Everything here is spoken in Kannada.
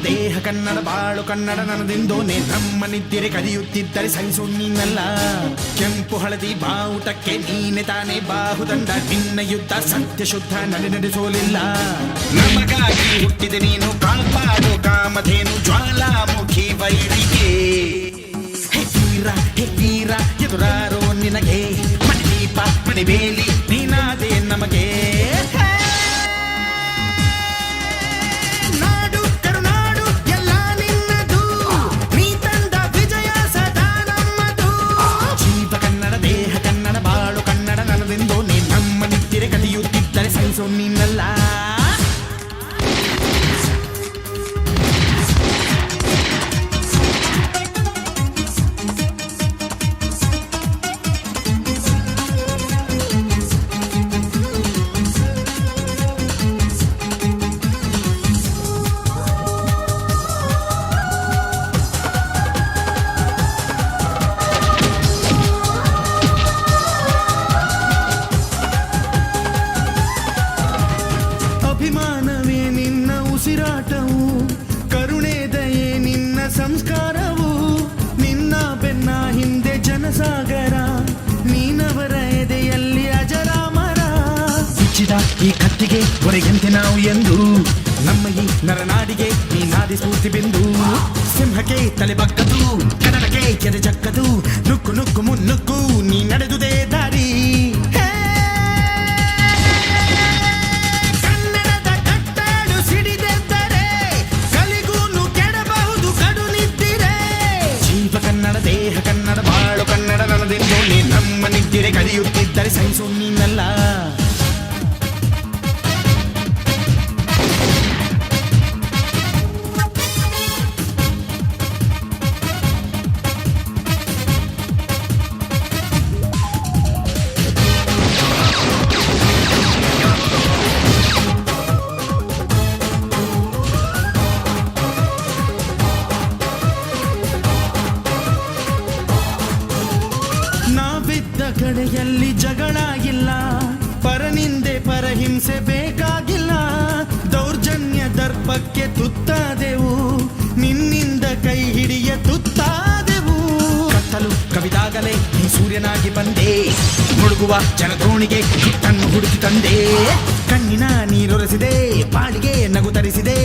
ದೇಹ ಕನ್ನಡ ಬಾಳು ಕನ್ನಡ ನನ್ನದೆಂದೋನೆ ನಮ್ಮ ನಿದ್ದಿರೆ ಕದಿಯುತ್ತಿದ್ದರೆ ಸಹಿಸು ನೀನಲ್ಲ. ಕೆಂಪು ಹಳದಿ ಬಾವುಟಕ್ಕೆ ನೀನೆ ತಾನೇ ಬಾಹುದಂಡ, ನಿನ್ನ ಯುದ್ಧ ಸತ್ಯ ಶುದ್ಧ ನಡೆಸೋಲಿಲ್ಲ. ನಮಗಾಗಿ ಹುಟ್ಟಿದೆ ನೀನು ಕಾಪಾಡು ಕಾಮಧೇನು ಜ್ವಾಲಾಮುಖಿ ವೈರಿಗೆ. ಹೇ ತೀರ ಎದುರಾರೋ ನಿನಗೆ ಮಣಿದೀಪ ಮಣಿಬೇಲಿ ನೀನಾದೆ ನಮಗೆ. ನೀನಲ್ಲ ಅಭಿಮಾನವೇ ನಿನ್ನ ಉಸಿರಾಟವು, ಕರುಣೆ ದಯೆ ನಿನ್ನ ಸಂಸ್ಕಾರವು. ನಿನ್ನ ಬೆನ್ನ ಹಿಂದೆ ಜನಸಾಗರ, ನೀನವರ ಎದೆಯಲ್ಲಿ ಅಜರಾಮರ. ಬಿಚ್ಚಿದ ಈ ಕತ್ತಿಗೆ ಹೊರೆಯಂತೆ ನಾವು ಎಂದು, ನಮ್ಮ ಈ ನರನಾಡಿಗೆ ನೀನಾದಿ ಸ್ಫೂರ್ತಿ ಬಿಂದು. ಸಿಂಹಕ್ಕೆ ತಲೆ ಬಗ್ಗದು, ಕನ್ನಡಕ್ಕೆ ಎದೆ ಜಕ್ಕದು, ನುಕ್ಕು ನುಕ್ಕು ಮುನ್ನುಕ್ಕು ನೀ ನಡೆದುದೇ ದಾರಿ. ದೇಹ ಕನ್ನಡ ಬಾಳು ಕನ್ನಡ ನನ್ನದೆಂದೋನೆ ನಮ್ಮ ನಿದ್ದಿರೆ ಕದಿಯುತ್ತಿದ್ದರೆ ಸಹಿಸು ನೀನಲ್ಲ. ನಾವಿದ್ದ ಕಡೆಯಲ್ಲಿ ಜಗಳ ಇಲ್ಲ, ಪರನಿಂದೆ ಪರಹಿಂಸೆ ಬೇಕಾಗಿಲ್ಲ. ದೌರ್ಜನ್ಯ ದರ್ಪಕ್ಕೆ ತುತ್ತಾದೆವು, ನಿನ್ನಿಂದ ಕೈ ಹಿಡಿಯ ತುತ್ತಾದೆವು. ಕತ್ತಲು ಕವಿದಾಗಲೇ ನೀ ಸೂರ್ಯನಾಗಿ ಬಂದೆ, ಮುಳುಗುವ ಜನದೋಣಿಗೆ ಹಿಟ್ಟನ್ನು ಹುಡುಕಿ ತಂದೆ. ಕಣ್ಣಿನ ನೀರೊರೆಸಿದೆ, ಬಾಳಿಗೆ ನಗು ತರಿಸಿದೆ.